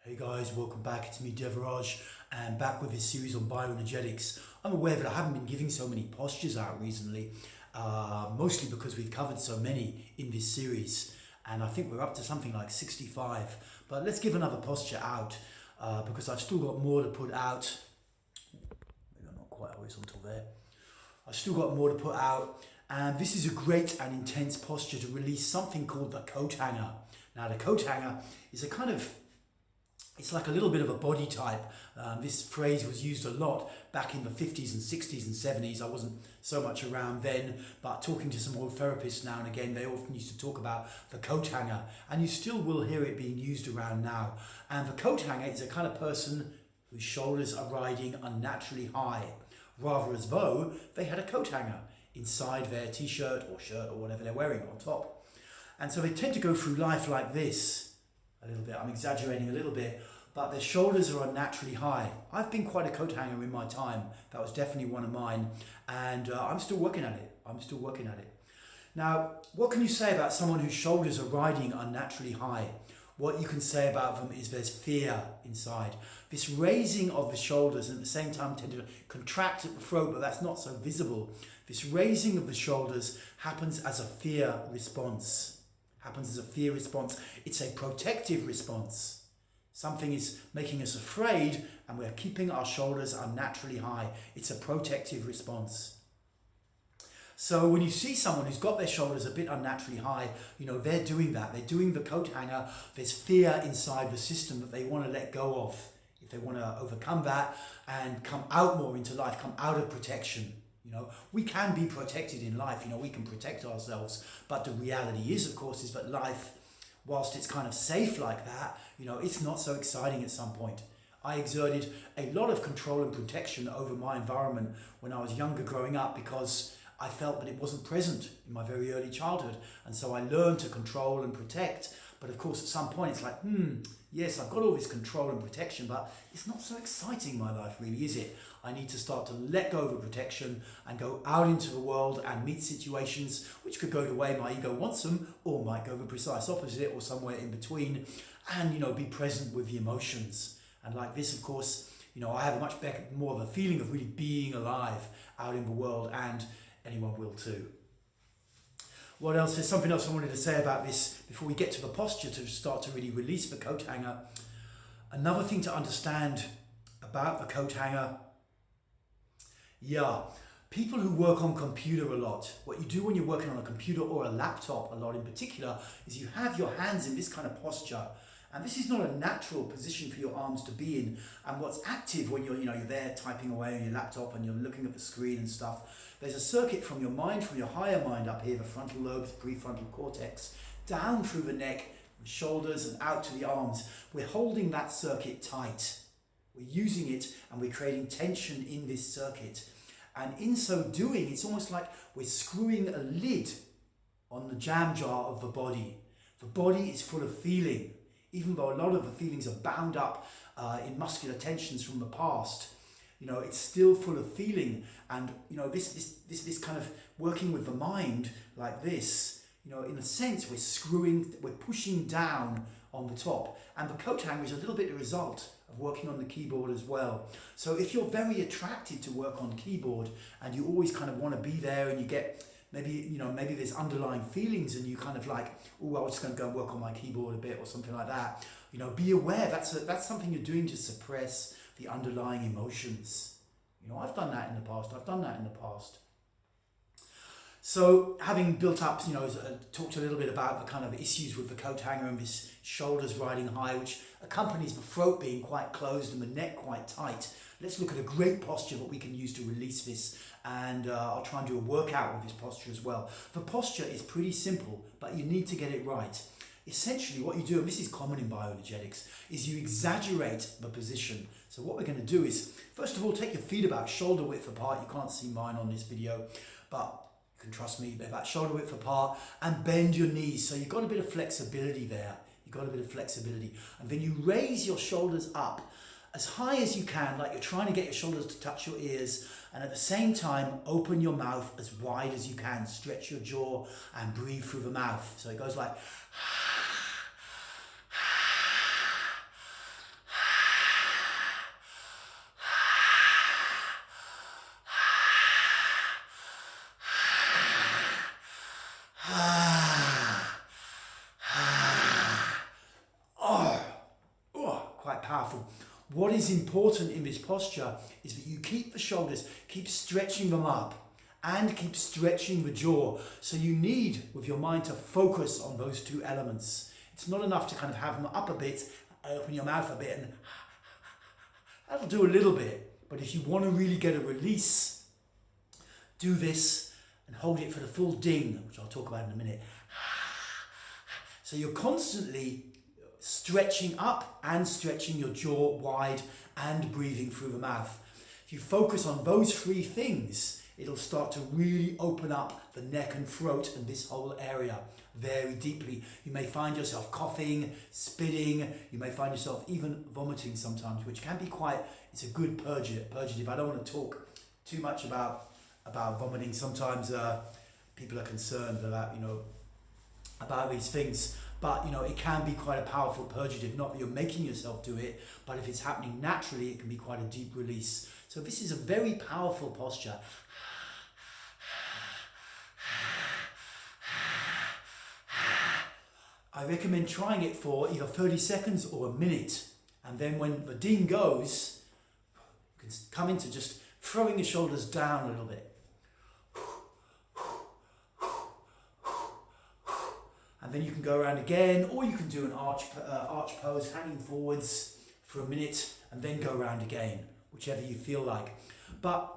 Hey guys, welcome back. It's me, Devaraj, and back with this series on bioenergetics. I'm aware that I haven't been giving so many postures out recently, mostly because we've covered so many in this series, and I think we're up to something like 65. But let's give another posture out because I've still got more to put out. Maybe I'm not quite horizontal there. I've still got more to put out, and this is a great and intense posture to release something called the coat hanger. Now, the coat hanger is a kind of, it's like a little bit of a body type. This phrase was used a lot back in the 50s and 60s and 70s. I wasn't so much around then, but talking to some old therapists now and again, they often used to talk about the coat hanger, and you still will hear it being used around now. And the coat hanger is a kind of person whose shoulders are riding unnaturally high, rather as though they had a coat hanger inside their t-shirt or shirt or whatever they're wearing on top. And so they tend to go through life like this. A little bit, I'm exaggerating a little bit, but their shoulders are unnaturally high. I've been quite a coat hanger in my time. That was definitely one of mine, and I'm still working at it. Now, what can you say about someone whose shoulders are riding unnaturally high? What you can say about them is there's fear inside. This raising of the shoulders, and at the same time tend to contract at the throat, but that's not so visible. This raising of the shoulders happens as a fear response. It's a protective response. Something is making us afraid and we're keeping our shoulders unnaturally high. It's a protective response. So when you see someone who's got their shoulders a bit unnaturally high, you know, they're doing that. They're doing the coat hanger. There's fear inside the system that they want to let go of. If they want to overcome that and come out more into life, come out of protection. You know, we can be protected in life, you know, we can protect ourselves, but the reality is, of course, is that life, whilst it's kind of safe like that, you know, it's not so exciting at some point. I exerted a lot of control and protection over my environment when I was younger growing up because I felt that it wasn't present in my very early childhood. And so I learned to control and protect. But of course, at some point it's like, yes, I've got all this control and protection, but it's not so exciting, my life, really, is it? I need to start to let go of the protection and go out into the world and meet situations which could go the way my ego wants them, or might go the precise opposite, or somewhere in between, and, you know, be present with the emotions. And like this, of course, you know, I have a much better, more of a feeling of really being alive out in the world, and anyone will too. What else? There's something else I wanted to say about this before we get to the posture to start to really release the coat hanger. Another thing to understand about the coat hanger, people who work on computer a lot, what you do when you're working on a computer or a laptop a lot in particular, is you have your hands in this kind of posture. And this is not a natural position for your arms to be in. And what's active when you're there typing away on your laptop and you're looking at the screen and stuff, there's a circuit from your mind, from your higher mind up here, the frontal lobes, prefrontal cortex, down through the neck, the shoulders and out to the arms. We're holding that circuit tight. We're using it and we're creating tension in this circuit. And in so doing, it's almost like we're screwing a lid on the jam jar of the body. The body is full of feeling. Even though a lot of the feelings are bound up in muscular tensions from the past, you know, it's still full of feeling. And, you know, this kind of working with the mind like this, you know, in a sense, we're pushing down on the top. And the coat hanger is a little bit the result of working on the keyboard as well. So if you're very attracted to work on keyboard and you always kind of want to be there, and you get, maybe there's underlying feelings and you kind of like, oh, I was just going to go and work on my keyboard a bit or something like that. You know, be aware that's something you're doing to suppress the underlying emotions. You know, I've done that in the past. So having built up, you know, talked a little bit about the kind of issues with the coat hanger and this shoulders riding high, which accompanies the throat being quite closed and the neck quite tight. Let's look at a great posture that we can use to release this, and I'll try and do a workout with this posture as well. The posture is pretty simple, but you need to get it right. Essentially what you do, and this is common in bioenergetics, is you exaggerate the position. So what we're going to do is, first of all, take your feet about shoulder width apart. You can't see mine on this video, but you can trust me, they're about shoulder width apart, and bend your knees. So you've got a bit of flexibility there. And then you raise your shoulders up as high as you can, like you're trying to get your shoulders to touch your ears, and at the same time open your mouth as wide as you can. Stretch your jaw and breathe through the mouth. So it goes like powerful. What is important in this posture is that you keep the shoulders, keep stretching them up, and keep stretching the jaw. So you need, with your mind, to focus on those two elements. It's not enough to kind of have them up a bit, open your mouth a bit, and that'll do a little bit. But if you want to really get a release, do this and hold it for the full ding, which I'll talk about in a minute. So you're constantly stretching up and stretching your jaw wide and breathing through the mouth. If you focus on those three things, it'll start to really open up the neck and throat and this whole area very deeply. You may find yourself coughing, spitting, you may find yourself even vomiting sometimes, which can be quite, it's a good purgative. I don't want to talk too much about vomiting. Sometimes people are concerned about, about these things, but it can be quite a powerful purgative. Not that you're making yourself do it, but if it's happening naturally, it can be quite a deep release. So this is a very powerful posture. I recommend trying it for either 30 seconds or a minute. And then when the ding goes, you can come into just throwing the shoulders down a little bit. And then you can go around again, or you can do an arch pose, hanging forwards for a minute, and then go around again, whichever you feel like. But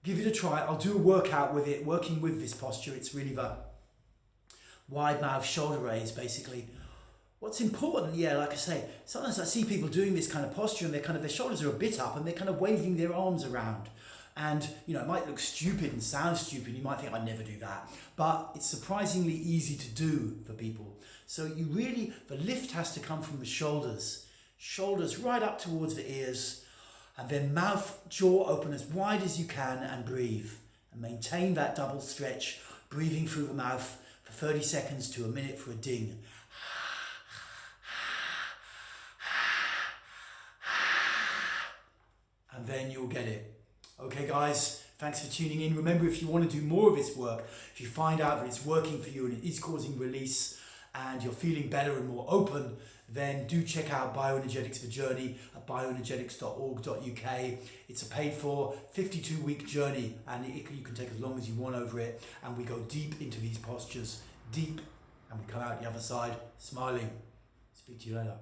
give it a try. I'll do a workout with it, working with this posture. It's really the wide mouth shoulder raise, basically. What's important, like I say, sometimes I see people doing this kind of posture and their shoulders are a bit up and they're kind of waving their arms around. And, it might look stupid and sound stupid. You might think, I'd never do that. But it's surprisingly easy to do for people. So the lift has to come from the shoulders. Shoulders right up towards the ears. And then mouth, jaw open as wide as you can and breathe. And maintain that double stretch, breathing through the mouth for 30 seconds to a minute for a ding. And then you'll get it. Okay guys, thanks for tuning in. Remember, if you want to do more of this work, if you find out that it's working for you and it is causing release and you're feeling better and more open, then do check out Bioenergetics, the journey at bioenergetics.org.uk. It's a paid for 52-week journey and you can take as long as you want over it. And we go deep into these postures, deep, and we come out the other side smiling. Speak to you later.